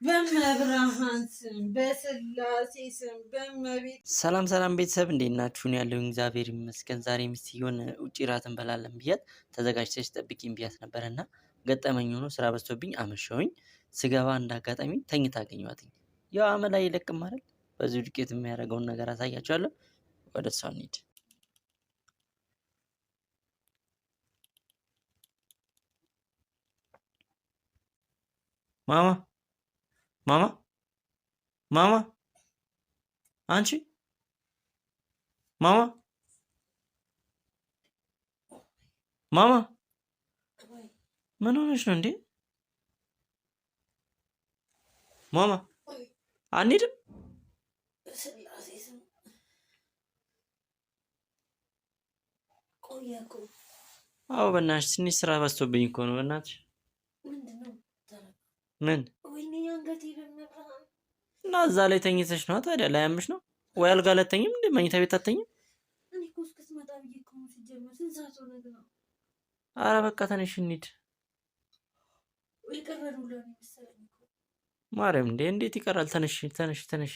በመብርሃን ስም በስላሴ ስም በመቤት ሰላም ሰላም ቤተሰብ እንዴት ናችሁ? ያለው እግዚአብሔር ይመስገን። ዛሬ ሚስትዮን ውጪ ራት እንበላለን ብያት ተዘጋጅተሽ ጠብቂኝ ብያት ነበርና ገጠመኝ ሆኖ ስራ በዝቶብኝ አመሸሁኝ። ስገባ እንዳጋጣሚ ተኝታ አገኘኋት። ያው አመል አይለቅም አይደል? በዚህ ዱቄት የሚያደርገውን ነገር አሳያችኋለሁ። ወደ እሷ እንሂድ። ማማ ማማ ማማ አንቺ ማማ ማማ ምን ሆነሽ ነው እንዴ? ማማ አንሄድም? አዎ በእናትሽ ትንሽ ስራ በዝቶብኝ እኮ ነው። በእናትሽ ምን እና እዛ ላይ ተኝተሽ ነው ታዲያ? ላያምሽ ነው ወይ? አልጋ ላይ አትተኝም እንዴ? መኝታ ቤት አትተኝም? አረ በቃ ተነሽ እንሂድ። ማርያም እንዴ እንዴት ይቀራል? ተነሽ ተነሽ ተነሽ።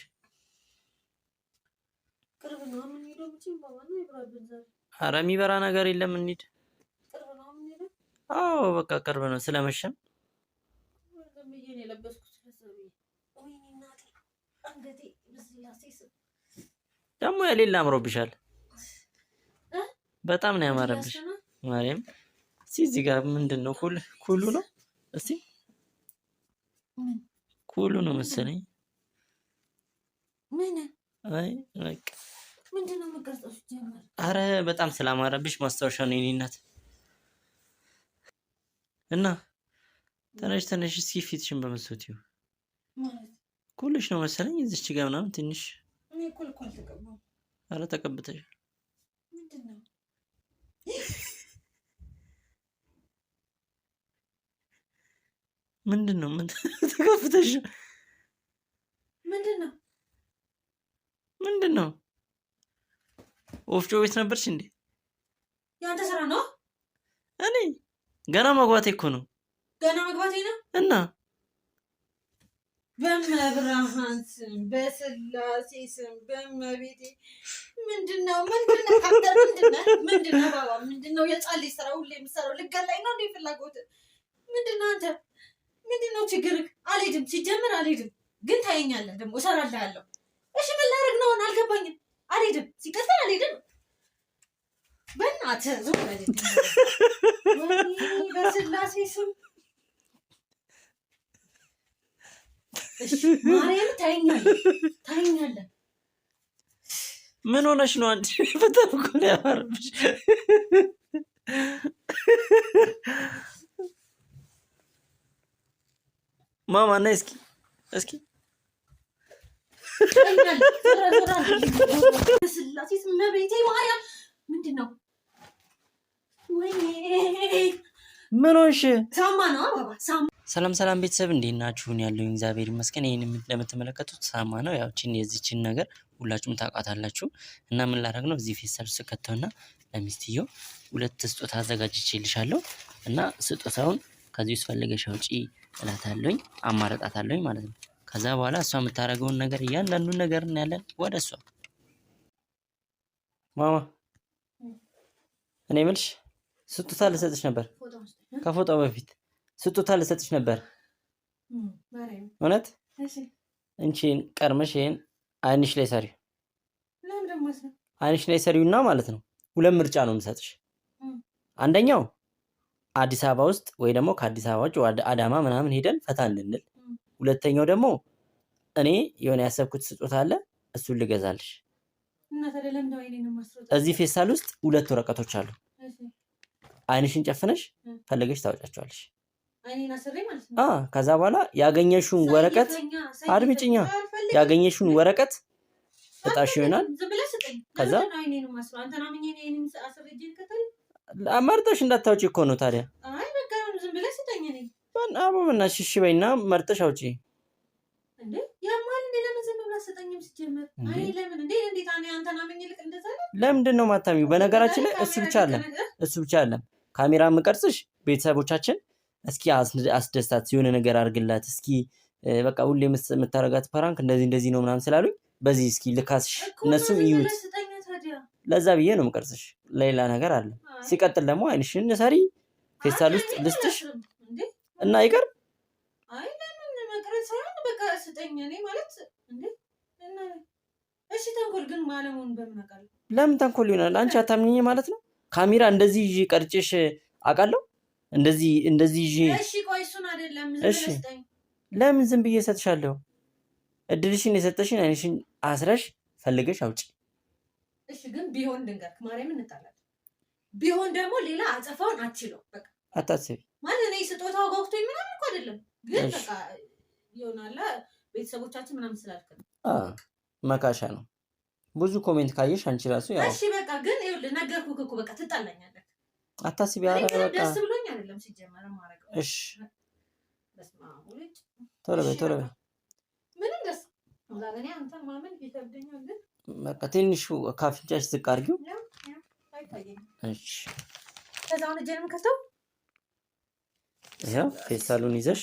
አረ የሚበራ ነገር የለም እንሂድ። አዎ በቃ ቅርብ ነው ስለመሸም ደግሞ የሌላ አምሮብሻል። በጣም ነው ያማረብሽ። ማርያም እዚህ ጋር ምንድን ነው? ኩሉ ነው። እስቲ ኩሉ ነው መሰለኝ። ምን አይ በቃ ምንድነው መቀርጸው ጀመር። አረ በጣም ስላማረብሽ ማስታወሻ ነው የኔ እናት። እና ተነሽ ተነሽ እስኪ ፊትሽን በመስሎት ይሁ ማለት ኩልሽ ነው መሰለኝ። እዚች ጋር ምናምን ትንሽ እኔ ኩል ተቀባው። አረ ተቀብተሽ ምንድነው? ምንድነው? ምን ተከፍተሽ? ምንድነው? ወፍጮ ቤት ነበርሽ እንዴ? ያንተ ስራ ነው። እኔ ገና መግባቴ እኮ ነው። ገና መግባቴ ነው። እና በመብርሃን ስም በስላሴ ስም በመቤቴ ምንድነው? ባባ ምንድነው? የጻል ስራ ሁሌ የምሰራው ልገላኝ ነው እንዴ? ፍላጎት ምንድነው? አንተ ምንድነው ችግር? አልሄድም፣ ሲጀምር አልሄድም፣ ግን ታየኛለህ ደግሞ እሰራልሃለሁ። እሺ ምን ላደርግ ነው? አልገባኝም። አልሄድም፣ ሲቀጥል አልሄድም። በእናትህ ዞር በል በስላሴ ስም። እሺ ማርያም ታየኛለህ። ምን ሆነሽ ነው አንቺ? በጣም እኮ ነው ያማረብሽ። ማማ ነይ እስኪ ስላሴ ስም መቤቴ ማርያም ምንድነው? ወይኔ ምን ሆንሽ? ሳማ ነው ባባ ሳማ። ሰላም ሰላም ቤተሰብ እንዴት ናችሁ? ያለው እግዚአብሔር ይመስገን። ይሄን እንደምትመለከቱት ሳማ ነው። ያው የዚችን ነገር ሁላችሁም ታውቃታላችሁ። እና ምን ላደርግ ነው እዚህ ፌስታል ውስጥ ከተውና ለሚስትየው ሁለት ስጦታ አዘጋጅቼልሻለሁ እና ስጦታውን ከዚህ ውስጥ ፈልገሽ አውጪ እላታለሁኝ፣ አማራጣታለሁኝ ማለት ነው። ከዛ በኋላ እሷ የምታደርገውን ነገር እያንዳንዱን ነገር እናያለን። ወደ እሷ ማማ እኔ የምልሽ ስጦታ ልሰጥሽ ነበር። ከፎጣው በፊት ስጦታ ልሰጥሽ ነበር። እውነት እንቺን ቀርመሽ ይሄን አይንሽ ላይ ሰሪው። አይንሽ ላይ ሰሪውና ማለት ነው። ሁለት ምርጫ ነው የምሰጥሽ። አንደኛው አዲስ አበባ ውስጥ ወይ ደግሞ ከአዲስ አበባ ውጭ ወደ አዳማ ምናምን ሄደን ፈታ እንድንል። ሁለተኛው ደግሞ እኔ የሆነ ያሰብኩት ስጦታ አለ፣ እሱን ልገዛልሽ። እዚህ ፌስታል ውስጥ ሁለት ወረቀቶች አሉ። አይንሽን ጨፍነሽ ፈልገሽ ታወጫቸዋለሽ። ከዛ በኋላ ያገኘሽውን ወረቀት አድምጪኛ፣ ያገኘሽውን ወረቀት እጣሽ ይሆናል። ከዛ መርጠሽ እንዳታውጪ እኮ ነው ታዲያ። አይ በቃ ዝም ብለሽ ስጠኝ። እኔ በእናትሽ እሺ በይና መርጠሽ አውጪ። እንዴ ያማል እንዴ? ለምን ዝም ብለሽ ስጠኝም ሲጀመር? አይ ለምን እንዴ? እንዴት አንተና ምን ይልቅ እንደዛ ነው? ለምንድን ነው ማታሚው? በነገራችን ላይ እሱ ብቻ አይደለም ካሜራ የምቀርጽሽ ቤተሰቦቻችን እስኪ አስደስታት፣ የሆነ ነገር አድርግላት እስኪ በቃ ሁሌ የምታረጋት ፕራንክ እንደዚህ ነው ምናምን ስላሉኝ በዚህ እስኪ ልካስሽ እነሱም ይዩት። ለዛ ብዬ ነው የምቀርጽሽ፣ ሌላ ነገር አለ። ሲቀጥል ደግሞ አይንሽን ሰሪ ፌስታል ውስጥ ልስጥሽ እና ይቀር። አይ ለምን መቅረጽ ሳይሆን በቃ ስጠኝ። እኔ ማለት እንዴ እና እሺ፣ ተንኮል ግን ማለሙን በምን አውቃለሁ? ለምን ተንኮል ይሆናል? አንቺ አታምኚኝ ማለት ነው? ካሜራ እንደዚህ ይዤ ቀርጬሽ አውቃለሁ? እንደዚህ ይዤ። እሺ ቆይ እሱን አይደለም ዝም ብለሽ ስጠኝ። ለምን ዝም ብዬ እሰጥሻለሁ? እድልሽን የሰጠሽን አይንሽን አስረሽ ፈልገሽ አውጪ። እሺ ግን ቢሆን ድንገት ማርያም እንጣላለን። ቢሆን ደግሞ ሌላ አጸፋውን አትችለው። በቃ አታስቢ ማለት እኔ ስጦታው ጎግቶኝ ምናምን እኮ አይደለም፣ ግን በቃ ይሆናል ቤተሰቦቻችን ምናምን ስላልክ ነው። መካሻ ነው። ብዙ ኮሜንት ካየሽ አንቺ ራሱ ያው እሺ በቃ ግን ይኸውልህ ነገርኩህ እኮ በቃ ትጣላኛለህ። አታስቢ። ኧረ በቃ ደስ ብሎኝ አይደለም ሲጀመር ማረገው። እሺ ቶሎ በይ ምንም ደስ ዛሬ አንተን ማመን ይከብደኛል፣ ግን በቃ ትንሹ ካፍንጫሽ ዝቅ አድርጊው። እሺ ከዛውን እጄንም ከተው ያው ፌስታሉን ይዘሽ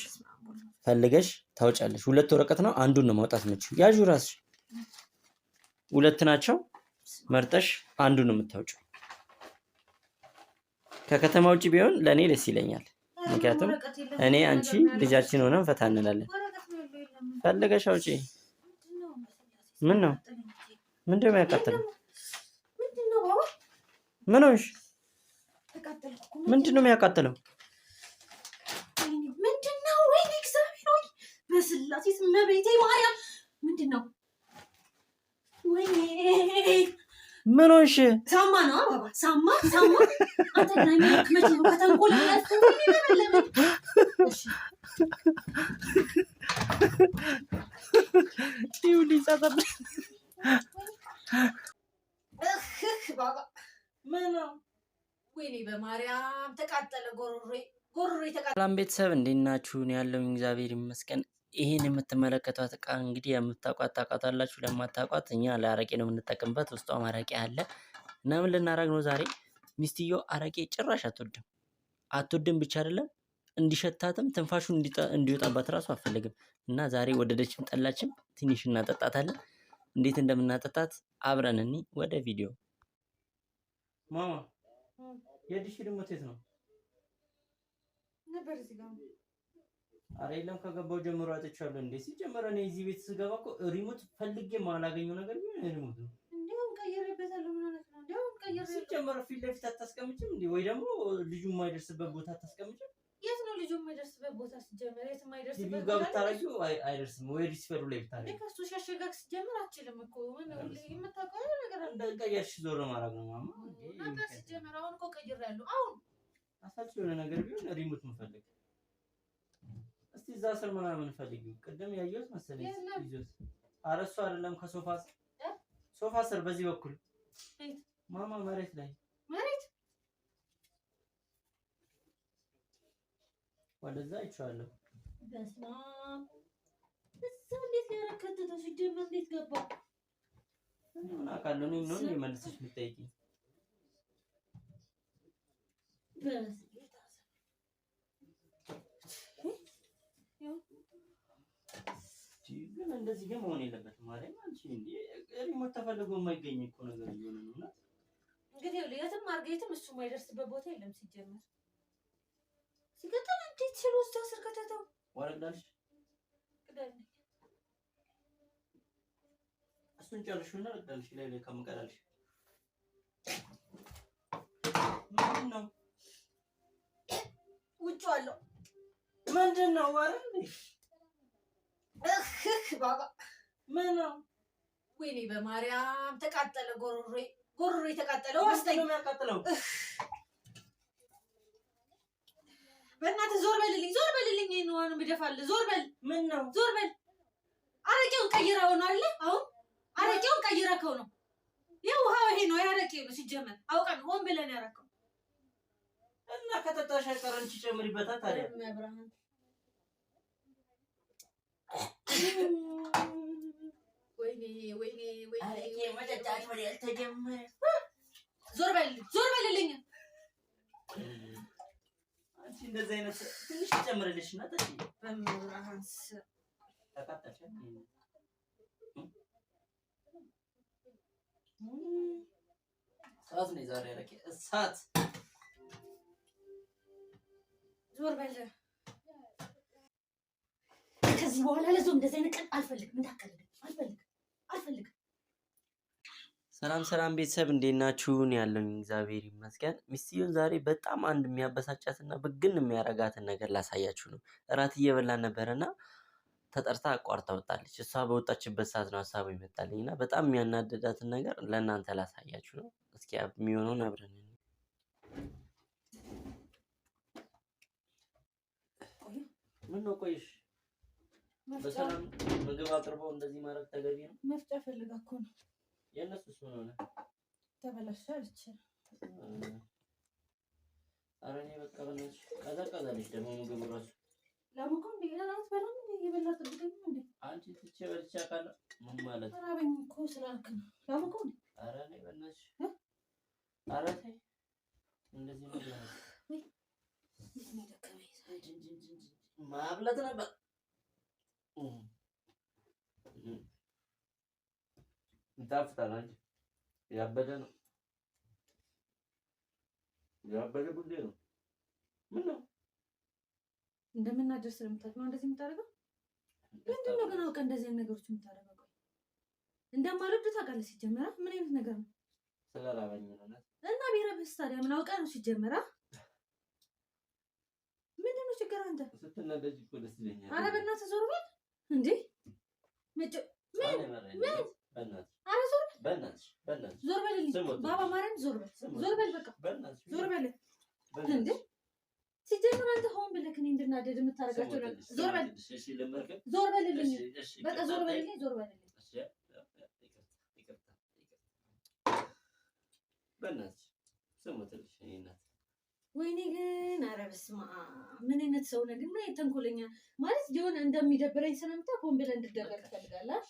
ፈልገሽ ታወጫለሽ። 2 ወረቀት ነው፣ አንዱን ነው ማውጣት የምትችይው። ያዡ ራስሽ 2 ናቸው፣ መርጠሽ አንዱን ነው የምታወጪው። ከከተማ ውጪ ቢሆን ለኔ ደስ ይለኛል፣ ምክንያቱም እኔ አንቺ ልጃችን ሆነን ፈታ እንላለን። ፈልገሽ አውጪ። ምን ነው ምንድን ነው የሚያቃጥለው? ምን ሆንሽ? ምንድን ነው የሚያቃጥለው? ምንድነው? ወይኔ እግዚአብሔር ሆይ በስላሴ ስም መቤቴ ማርያም ምንድን ነው? ወይኔ ምን ሆንሽ? ሳማ ነው ባባ ሳማ አንተ ላይ መች ነው ከተንኮል ያስተው ለምን? ይሁን ይጻጣብ ባባ ምን ነው? ወይኔ በማርያም ተቃጠለ ጎሮሮዬ ተቃጠለ። ሰላም ቤተሰብ እንዴት ናችሁ? እኔ ያለሁኝ እግዚአብሔር ይመስገን። ይሄን የምትመለከቷት እቃ እንግዲህ የምታውቋት ታውቋታላችሁ፣ ለማታውቋት እኛ ለአረቄ ነው የምንጠቀምበት። ውስጧም አረቄ አለ እና ምን ልናደርግ ነው ዛሬ? ሚስትዮ አረቄ ጭራሽ አትወድም ብቻ አይደለም እንዲሸታትም ትንፋሹን እንዲወጣባት እራሱ አትፈልግም። እና ዛሬ ወደደችም ጠላችም ትንሽ እናጠጣታለን። እንዴት እንደምናጠጣት አብረን እኒ ወደ ቪዲዮ። ማማ የዲሽ ሪሞት የት ነው? ነበር እዚህ ጋር። አረ የለም ከገባው ጀምሮ አጥቻለሁ። እንዴ ሲጀመር እኔ እዚህ ቤት ስገባ እኮ ሪሞት ፈልጌ ማላገኘው ነገር ቢሆን ሪሞት ነው። እንደውም ቀይሬበታለሁ ማለት ነው። እንደውም ቀይሬ ሲጀመር ፊት ለፊት አታስቀምጭም እንዴ? ወይ ደግሞ ልጁ የማይደርስበት ቦታ አታስቀምጭም? የት ነው ልጁ የማይደርስበት ቦታ? ሲጀመር የት የማይደርስበት ቦታ ጋር ብታረጊው አይደርስም። ወይ ሪሲቨሩ ላይ ብታረጊው ከሱ ሻሸጋግ ሲጀመር አትችልም እኮ ምን ሁሌ የምታውቀው ነገር አለ። ቀያሽ ዞር ማድረግ ነው ማማ። እና ሲጀመር አሁን እኮ ቀይሬያለሁ። አሁን አሳች የሆነ ነገር ቢሆን ሪሞት ምፈልግ እስቲ እዛ ስር ምናምን ፈልጊው። ቅድም ያየሁት መሰለኝ ይዞት። ኧረ እሱ አይደለም ሶፋ ስር በዚህ በኩል ማማ መሬት ላይ ወደዛ አይቻለሁ። በስመ አብ እዛ እንዴት ያረከተተው ሲጀመር እንዴት ገባ? ምን አውቃለሁ እኔ ነው የመለሰች የምትጠይቂኝ። ግን እንደዚህ ግን መሆን የለበትም ማለት አንቺ እንዴ ሪሞት ተፈልጎ የማይገኝ እኮ ነገር እየሆነ ነው። እንግዲህ የትም አርገይትም እሱ የማይደርስበት ቦታ የለም ሲጀመር። ሲቀጥል እንዴት ሲሉ ውስጥ አስር ከተተው ወረዳልሽ ቅዳሜ እሱን ጨርሹና ረዳልሽ ላይ ከመቀዳልሽ ምንድን ነው ውጭ አለው ምንድን ነው ወረድ ባባ ምን ነው? ወይኔ በማርያም ተቃጠለ ጎሮሮዬ ተቃጠለ። ወስደኝ ነው ያቃጠለው። በእናትህ ዞር በልልኝ ነው አሁን ብደፋልህ። ዞር በል። ምን ነው? ዞር በል። አረቄውን ቀይረው ነው አይደል? አሁን አረቄውን ቀይረከው ነው። የውሃው ይሄ ነው ያረቄ ነው ሲጀመር። አውቀን ሆን ብለን ያረከው እና ከተጣሽ አይቀር አንቺ ጨምሪበታ ታዲያ መብራን ወይኔ አረቄ መጠጣት ወደ ተጀመረ። ዞር በልልኝ። አንቺ እንደዚህ አይነት ትንሽ ጨምርልሽና ጠጪ። በመብራን እሳት ነው ዛሬ ያለቀ እሳት። ዞር በል። ከዚህ በኋላ ለዞም እንደዚህ አይነት ቀን አልፈልግም። እንዳትቀልድ አልፈልግም። ሰላም ሰላም ቤተሰብ እንዴት ናችሁ? እኔ ያለሁኝ እግዚአብሔር ይመስገን። ሚስትየውን ዛሬ በጣም አንድ የሚያበሳጫትና ብግን የሚያረጋትን ነገር ላሳያችሁ ነው። እራት እየበላን ነበረና ተጠርታ አቋርጣ ወጣለች። እሷ በወጣችበት ሰዓት ነው ሀሳቡ ይመጣልኝ እና በጣም የሚያናደዳትን ነገር ለእናንተ ላሳያችሁ ነው። እስኪ የሚሆነውን አብረን ምን ነው ቆይሽ? በሰላም ምግብ አቅርበው እንደዚህ ማድረግ ተገቢ ነው? መፍጫ ፈልጋ እኮ ነው። የእነሱስ ምን ሆነ? ተበላሻለች። ኧረ እኔ በቃ በእናትሽ ቀዘቀዘልሽ ደግሞ ምግቡ እራሱ ላሙቆ እንዴ ለራት በላም እንዴ የበላ ጥብቀኝ እንዴ አንቺ ትቼ በልቼ አውቃለሁ። ምን ማለት ነው? አራበኝ እኮ ስላልክ ነው። ላሙቆ እንዴ ኧረ እኔ በእናትሽ ኧረ ተይ እንደዚህ ነው ያለው። ማብላት ነበር ይጣፍጣል። አንቺ ያበደ ነው ያበደ ጉዳይ ነው። ምን ነው እንደምናደር ስለምታውቅ ነው እንደዚህ የምታደርገው? ምንድን ነው ግን አውቀህ እንደዚህ አይነት ነገሮች የምታደርገው? እንደማልወድ ታውቃለህ። ሲጀመር ምን አይነት ነገር ነው? ስለራበኝ ነው እና ቢረብስ ታዲያ ምን አውቀህ ነው? ሲጀመር ምንድን ነው ችግር? አንተ ስትናደጂ እኮ ደስ ይለኛል። ኧረ በእናትህ ዞር በል እንዴ! በእናትሽ ዞር በልልኝ። ባባ ማርያም ዞር በል በቃ ዞር በል እንዴ! ሲጀምር አንተ ሆን ብለህ እኔ እንድናደድ የምታደርጋቸው ነገር ዞር በልልኝ። በቃ ዞር በልልኝ። ወይኔ ግን ኧረ በስመ አብ ምን አይነት ሰው ነህ ግን? ምን አይነት ተንኮለኛ ማለት የሆነ እንደሚደብረኝ ስለምታውቅ ሆን ብለህ እንድትደበር ትፈልጋለህ።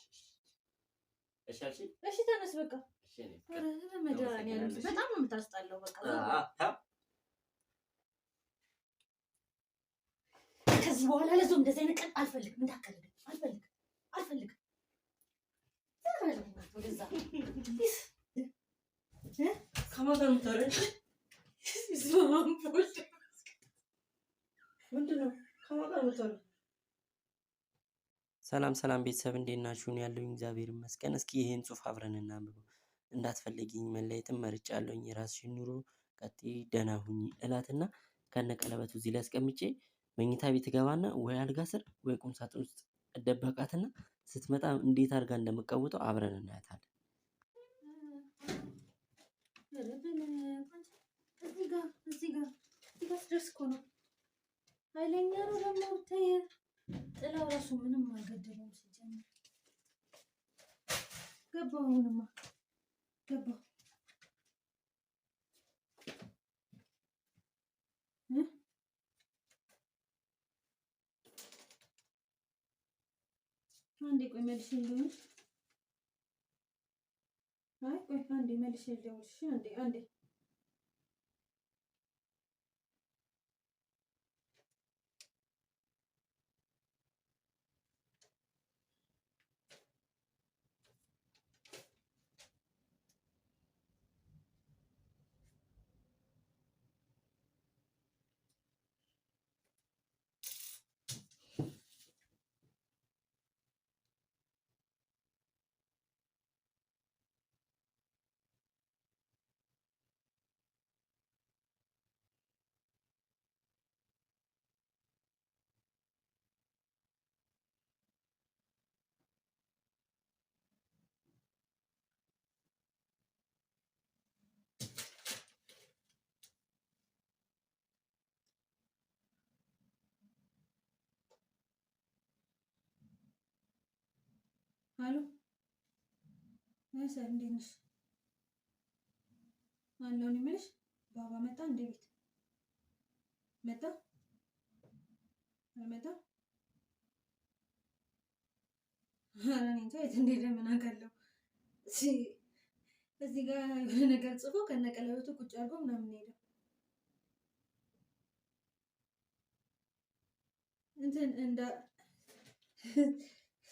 እሺ ተነስ በቃ። ኧረ መድኃኒዓለም በጣም ነው የምታስጣለው። በቃ ከዚህ በኋላ ለዞም እንደዚህ አይነት ቀን አልፈልግም። እንዳትቀልድ አልፈልግም። ሰላም ሰላም ቤተሰብ እንዴት ናችሁ? ያለሁኝ እግዚአብሔር ይመስገን። እስኪ ይሄን ጽሑፍ አብረን እናንብበው። እንዳትፈልጊኝ መለየትም መርጫለሁኝ። የራስሽን ኑሮ ቀጥይ፣ ደህና ሁኚ እላትና ከነ ቀለበቱ እዚህ ላይ አስቀምጬ መኝታ ቤት ገባና ወይ አልጋ ስር ወይ ቁም ሳጥን ውስጥ እደበቃትና ስትመጣ እንዴት አድርጋ እንደምቀውጠው አብረን እናያታለን። እዚህ ጋር ስደርስ እኮ ነው ኃይለኛ ነው ደግሞ ብታይ። ጥላው ራሱ ምንም አልገደለውም። ሲጀምር ገባሁ። አሁንማ ገባሁ። አንዴ ቆይ መልሼ ልደውልልሽ። አይ ቆይ አንዴ መልሼ ልደውልልሽ። አንዴ አሎ ሰር እንዴት ነሽ? አለሁኝ የምልሽ ባባ መጣ እንደ ቤት መጣ አልመጣም? ኧረ እኔ እንጃ የት እንደሄደ ምን አውቃለሁ። እዚህ ጋር የሆነ ነገር ጽፎ ከነቀለበቱ ቁጭ አድርጎ ምናምን ሄደው እንትን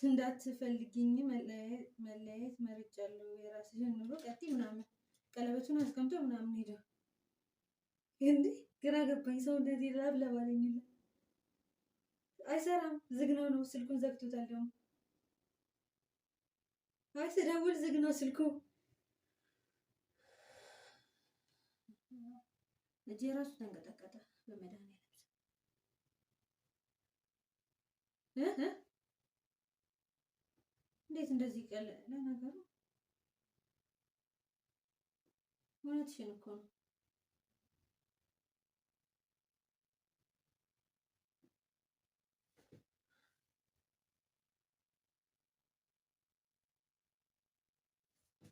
እንዳትፈልጊኝ መለያየት መርጫለሁ። የራስሽን ኑሮ ቀጥይ ምናምን ቀለበቱን አስቀምጦ ምናምን ሄደ። እንዴ ግራ ገባኝ። ሰው እንደዚህ ላብለባለኝ አይሰራም። ዝግ ነው ስልኩን ዘግቶታል። ደግሞ አይ ስደውል ዝግ ነው ስልኩ። እጄ ራሱ ተንቀጠቀጠ። በመድኃኒዓለም እንዴት እንደዚህ ቀለ ለነገሩ እውነትሽን እኮ ነው።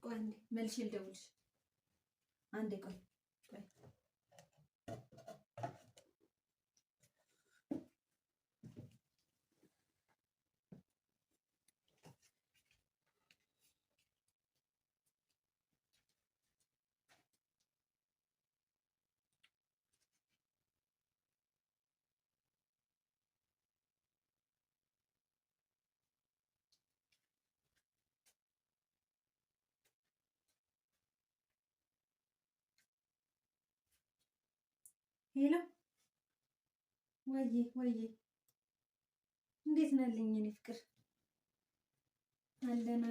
ቆይ አንዴ መልሼ ልደውልሽ። አንዴ ቆይ ሄሎ ወዬ እንዴት ናለኝ እኔ ፍቅር? አለን።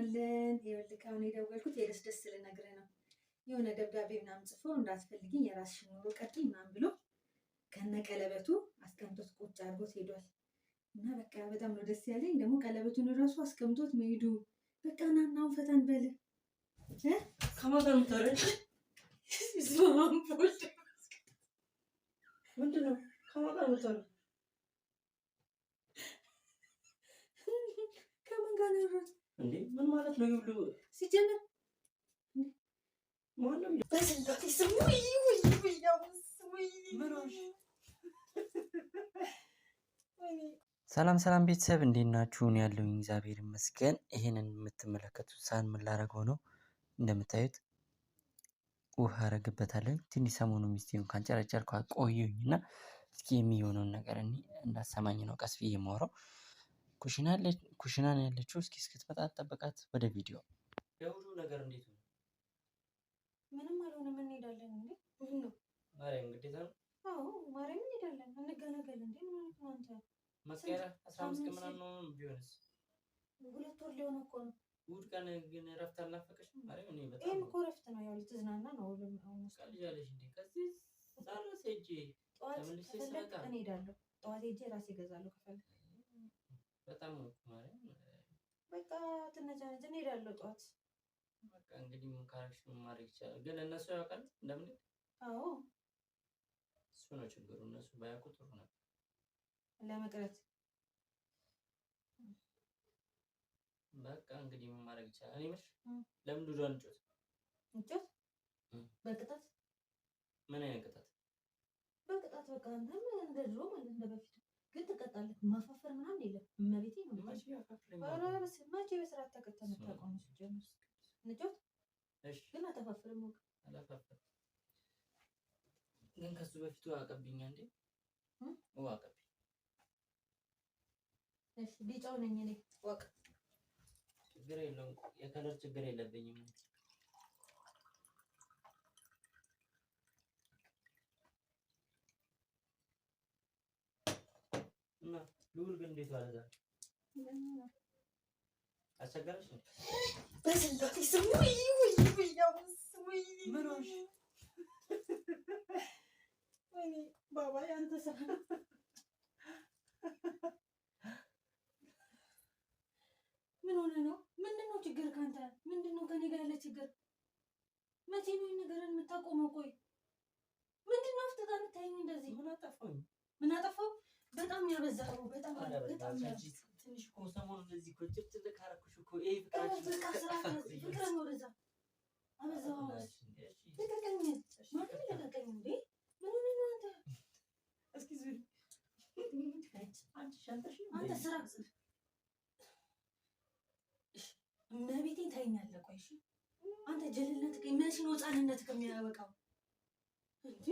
ይኸውልህ አሁን የደወልኩት የደስ ልነግርህ ነው። የሆነ ደብዳቤ ምናምን ጽፎ እንዳትፈልጊኝ የራስሽን ኑሮ ቀጥይ ምናምን ብሎ ከነ ቀለበቱ አስቀምጦት ቁጭ አድርጎት ሄዷል። እና በቃ በጣም ነው ደስ ያለኝ። ደግሞ ቀለበቱን እራሱ አስቀምጦት መሄዱ በቃ ናናውን ፈታን በል ከማን ታረች ምንድን ነው ከማን ጋር የምታወራው? ከማን ጋር ነው ያወራሁት እንዴ? ምን ማለት ነው? ይብሉ ሲጀምር ማነው? በስንት ስሙ ሰላም ቤተሰብ እንዴት ናችሁ? እኔ ያለሁኝ እግዚአብሔር ይመስገን። ይሄንን የምትመለከቱት ሳህን ምን ላደርገው ነው? እንደምታዩት ውሃ አረግበታለሁ። ትንሽ ሰሞኑ ሚስቴን ካንጨረጨርኩ ቆየሁኝ እና እስኪ የሚሆነውን ነገር እንዳሰማኝ ነው ቀስ ብዬ የማወራው። ኩሽና ነው ያለችው። እስኪ እስክትመጣ ጠብቃት። ወደ ቪዲዮ የሁሉ ነገር እንዴት ነው? ምንም አልሆነም። እንሄዳለን እንዴ? ምን ነው ማርያም ግዴታ ነው? አዎ ማርያም እንሄዳለን። እንገናገል እንዴ? ምን ነው አንተ መስከረ 15 ቀን ምናምን ነው ቢሆንስ? 2 ወር ሊሆን እኮ ነው። እሑድ ቀን ግን እረፍት አልናፈቀሽም? ማርያም እኔ በጣም ይሄም እኮ እረፍት ነው። ያው ልትዝናና ነው። ቀልጃለሽ እንዴ? ከዚህ ዛሬ ሄጄ ተመልሼ ስመጣ እንሄዳለሁ። ጠዋት ሄጄ ራሴ እገዛለሁ ከፈለክ። በጣም ነው ማርያም በቃ ትነጃነጅ እንሄዳለሁ ጠዋት። በቃ እንግዲህ ምን ካረግሽ ምን ማድረግ ይቻላል? ግን እነሱ ያውቃሉ እንደምን? አዎ እሱ ነው ችግሩ። እነሱ ባያውቁ ጥሩ ነበር ለመቅረት። በቃ እንግዲህ ምን ማድረግ ይቻላል? እኔ መሽ ለምን ዱዷን እንጮት በቅጣት ምን አይነት ቅጣት? በቅጣት በቃ አንተም እንደ ድሮ ማለት እንደ በፊቱ ግን ትቀጣለህ። ማፋፈር ምናምን የለም። እመቤቴ ነው ማሽ ያፋፍለኝ መቼ በስርዓት ተቀጣ መታቆም ሲጀምር እንጮት። እሺ ግን አተፋፍርም ወቅ አላፋፍርም። ግን ከሱ በፊቱ አቀብኛ እንዴ አቀብኝ። እሺ ቢጫው ነኝ እኔ ወቅ ችግር የለውም። የከለር ችግር የለብኝም። እና ልውል ግን እንዴት ዋለ ዛሬ? አስቸገረሽ? በስንት ስሙ ባባ ያንተ ስራ ምን ሆነ ነው? ምንድን ነው ችግር ካንተ? ምንድን ነው ከኔ ጋር ያለ ችግር? መቼ ነው ነገርን የምታቆመው? ቆይ ምንድን ነው አፍጥጣ የምታይኝ እንደዚህ? ምን አጠፋው? በጣም ያበዛው። በጣም ትንሽ እኮ ሰሞኑን እንደዚህ እኮ ጭብጭብ ካረኩሽ እኮ ይሄ ፍቅራችን ፍቅር ነው። ወደዛ አበዛው። ልቀቀኝ! ማንም ልቀቀኝ! እንዴ ምን ሆነ ነው አንተ? እስኪ ዙሪ አንተ ስራ መቤቴን ታይኛለህ። ቆይ እሺ አንተ ጀልነት መቼ ነው ህፃንነት ከሚያበቃው እንዴ?